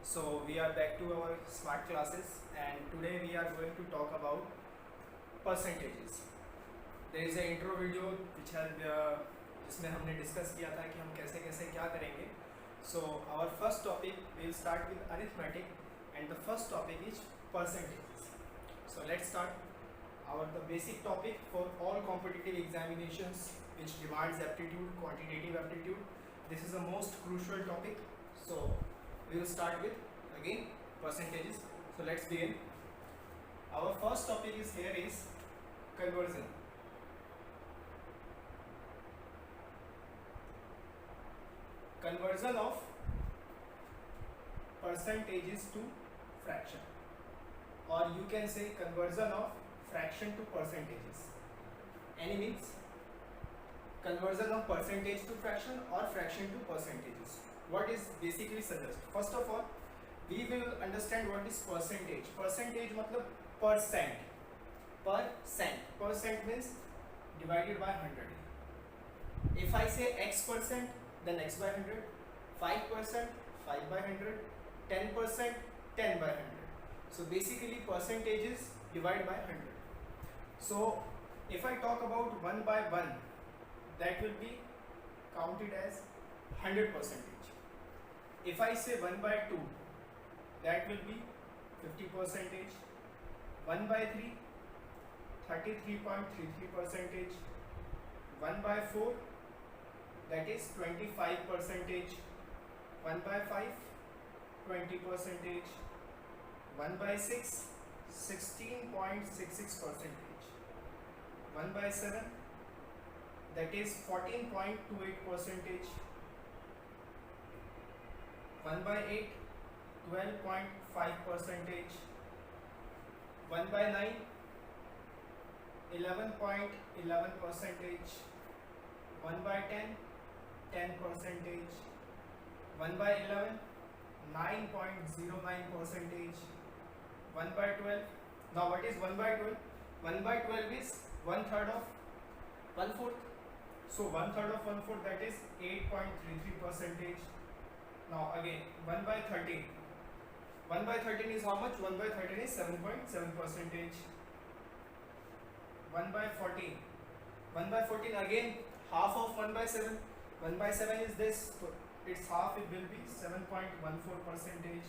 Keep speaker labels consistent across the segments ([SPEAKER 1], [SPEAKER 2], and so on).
[SPEAKER 1] So we are back to our smart classes, and today we are going to talk about percentages. There is a intro video which has जिसमें हमने discuss किया था कि हम कैसे कैसे क्या करेंगे. So our first topic will start with arithmetic, and the first topic is percentages. So let's start. The basic topic for all competitive examinations which demands aptitude, quantitative aptitude. This is the most crucial topic. So we will start with again percentages. So let's begin. Our first topic is conversion. Conversion of percentages to fraction, or you can say conversion of fraction to percentages. Any means conversion of percentage to fraction or fraction to percentages. What is basically suggest? First of all, we will understand what is percentage. Percentage मतलब percent. Percent means divided by 100. If I say x%, then x by 100. 5%, 5 by 100. 10%, 10 by 100. So basically percentages divide by 100. So if I talk about 1 by 1, that will be counted as 100%. If I say 1 by 2, that will be 50%. 1 by 3, 33.33%. 1 by 4, that is 25%. 1 by 5, 20%. 1 by 6, 16.66%. 1 by 7, that is 14.28%. 1 by 8, 12.5%. 1 by 9, 11.11%. 1 by 10, 10%. 1 by 11, 9.09%. 1 by 12. Now what is 1 by 12? 1 by 12 is 1/3 of 1/4. So 1/3 of 1/4, that is 8.33%. Now again 1 by 13. 1 by 13 is how much? 1 by 13 is 7.7%. 1 by 14. 1 by 14 again half of 1 by 7. 1 by 7 is this. So its half, it will be 7.14%.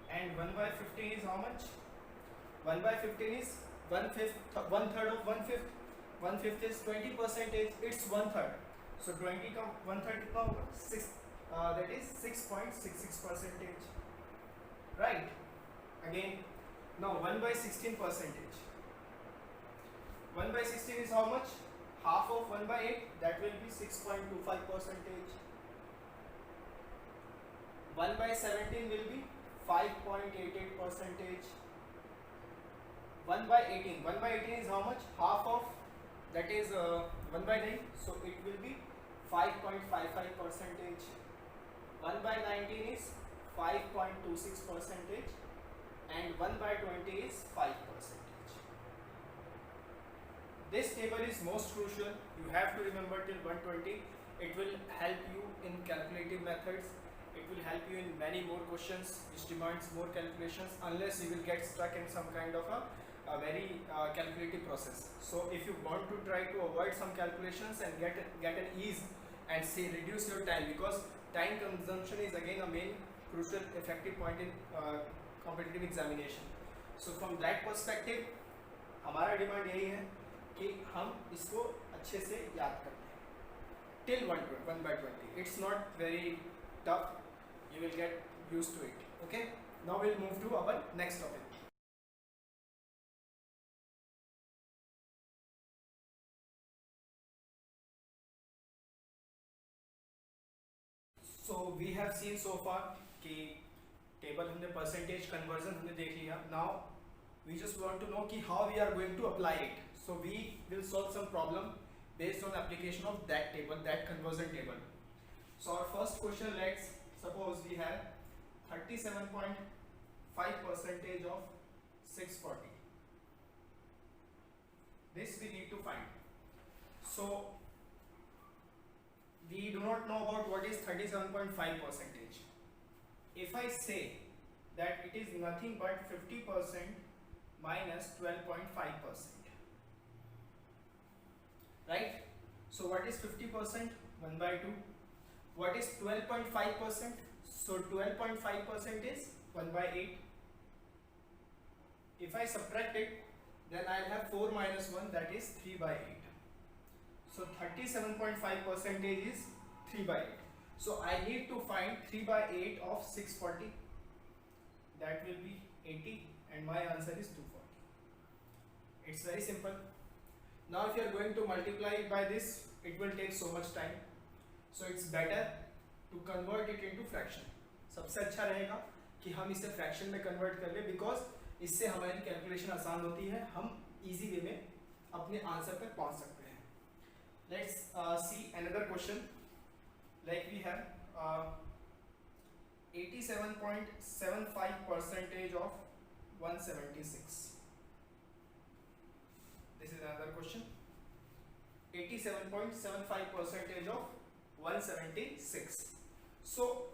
[SPEAKER 1] And 1 by 15 is how much? 1 by 15 is 1/5, 1/3 of 1/5. 1/5 is 20%. It's 1/3. So 20 का 1/3 कितना होगा? 6. That is 6.66%. Right? Again, now 1 by 16%. 1 by 16 is how much? Half of 1 by 8. That will be 6.25%. 1 by 17 will be 5.88%. 1 by 18. 1 by 18 is how much? Half of, that is 1 by 9. So it will be 5.55%. 1 by 19 is 5.26%. And 1 by 20 is 5%. This table is most crucial. You have to remember till 120. It will help you in calculative methods. It will help you in many more questions which demands more calculations, unless you will get stuck in some kind of a very calculative process. So if you want to try to avoid some calculations and get an ease and say reduce your time, because time consumption is again a main crucial effective point in competitive examination. So from that perspective हमारा demand यही है कि हम इसको अच्छे से याद कर लें till 1 by 20. It's not very tough. You will get used to it. Okay. Now we'll move to our next topic. So we have seen so far कि टेबल हमने परसेंटेज कन्वर्जन हमने देख लिया. Now we just want to know कि how we are going to apply it. So we will solve some problem based on application of that table, that conversion table. So our first question, let's suppose we have 37.5% of 640. This we need to find. So we do not know about what is 37.5%. If I say that it is nothing but 50% minus 12.5%, right? So what is 50%? 1 by 2. What is 12.5%? So 12.5% is 1 by 8. If I subtract it, then I'll have 4 minus 1, that is 3 by 8. So 37.5% is 3 by 8. So I need to find 3 by 8 of 640. That will be 80 and my answer is 240. It's very simple. Now if you are going to multiply it by this, it will take so much time. So it's better to convert it into fraction. सबसे अच्छा रहेगा कि हम इसे fraction में convert कर ले, because इससे हमारी कैलकुलेशन आसान होती है, हम इजी वे में अपने आंसर तक पहुंच सकते हैं. Let's see another question. Like we have 87.75% of 176. This is another question. 87.75% of 176. So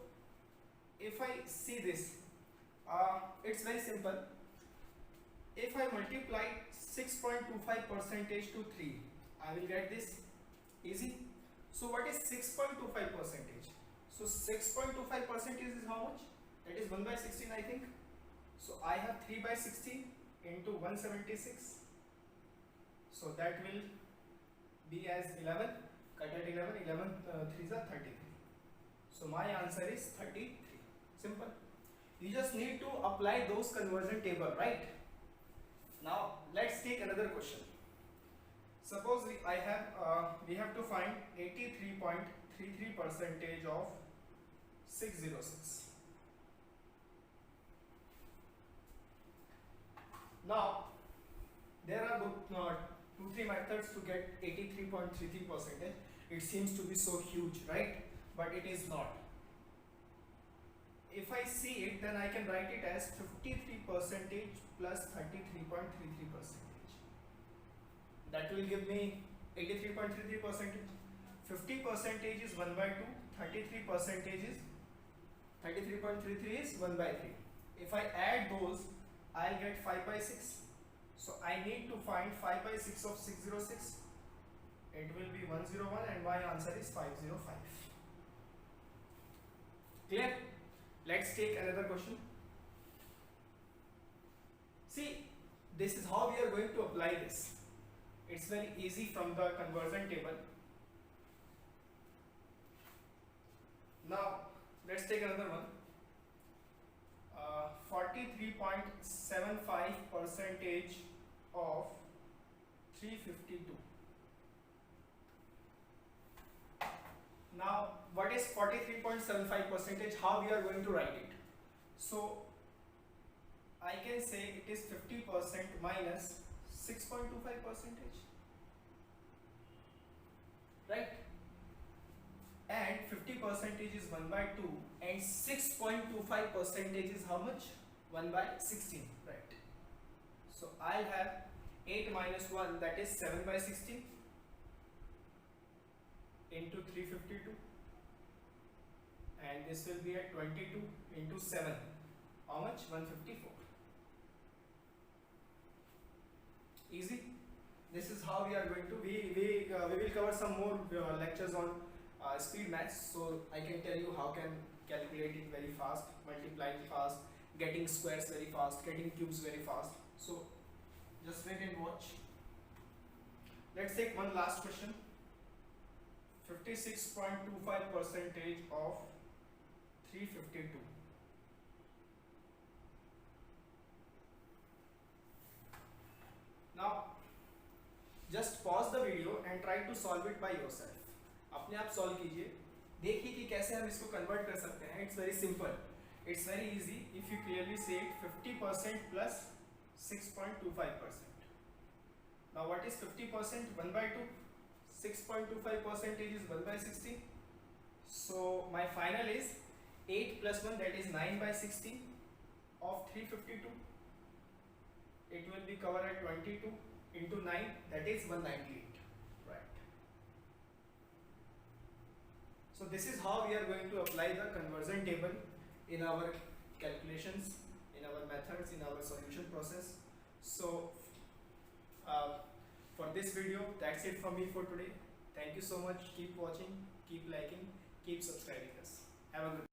[SPEAKER 1] if I see this, it's very simple. If I multiply 6.25% to 3, I will get this easy. So what is 6.25%? So 6.25% is how much? That is 1 by 16, I think. So I have 3 by 16 into 176. So that will be as 11. Cut at 11. 11 3s are 33. So my answer is 33. Simple. You just need to apply those conversion table, right? Now let's take another question. Suppose we have to find 83.33% of 606. Now there are 2-3 methods to get 83.33%. It seems to be so huge, right? But it is not. If I see it, then I can write it as 53% plus 33.33%. That will give me 83.33%. 50% is 1 by 2. 33% is 33.33 is 1 by 3. If I add those, I'll get 5 by 6. So I need to find 5 by 6 of 606. It will be 101 and my answer is 505. Clear? Let's take another question. See, this is how we are going to apply this. It's very easy from the conversion table. Now let's take another one. 43.75% of 352. Now what is 43.75%? How we are going to write it? So I can say it is 50% minus 6.25%, right? And 50% is 1 by 2 and 6.25% is how much? 1 by 16, right? So I'll have 8 minus 1, that is 7 by 16 into 352, and this will be at 22 into 7, how much? 154. Easy. This is how we are going to, we will cover some more lectures on speed maths, so I can tell you how can calculate it very fast, multiply it fast, getting squares very fast, getting cubes very fast. So just wait and watch. Let's take one last question. 56.25% of 352. Now just pause the video and try to solve it by yourself. अपने आप solve कीजिए, देखिए कि कैसे हम इसको convert कर सकते हैं. It's very simple. It's very easy if you clearly say it. 50% plus 6.25%. Now what is 50%? 1 by 2. 6.25% is 1 by 16. So my final is 8 plus 1, that is 9 by 16 of 352. It will be covered at 22 into 9, that is 198, right? So this is how we are going to apply the conversion table in our calculations. our methods, in our solution process. So uh, for this video, that's it from me for today. Thank you so much. Keep watching, keep liking, keep subscribing us. Have a good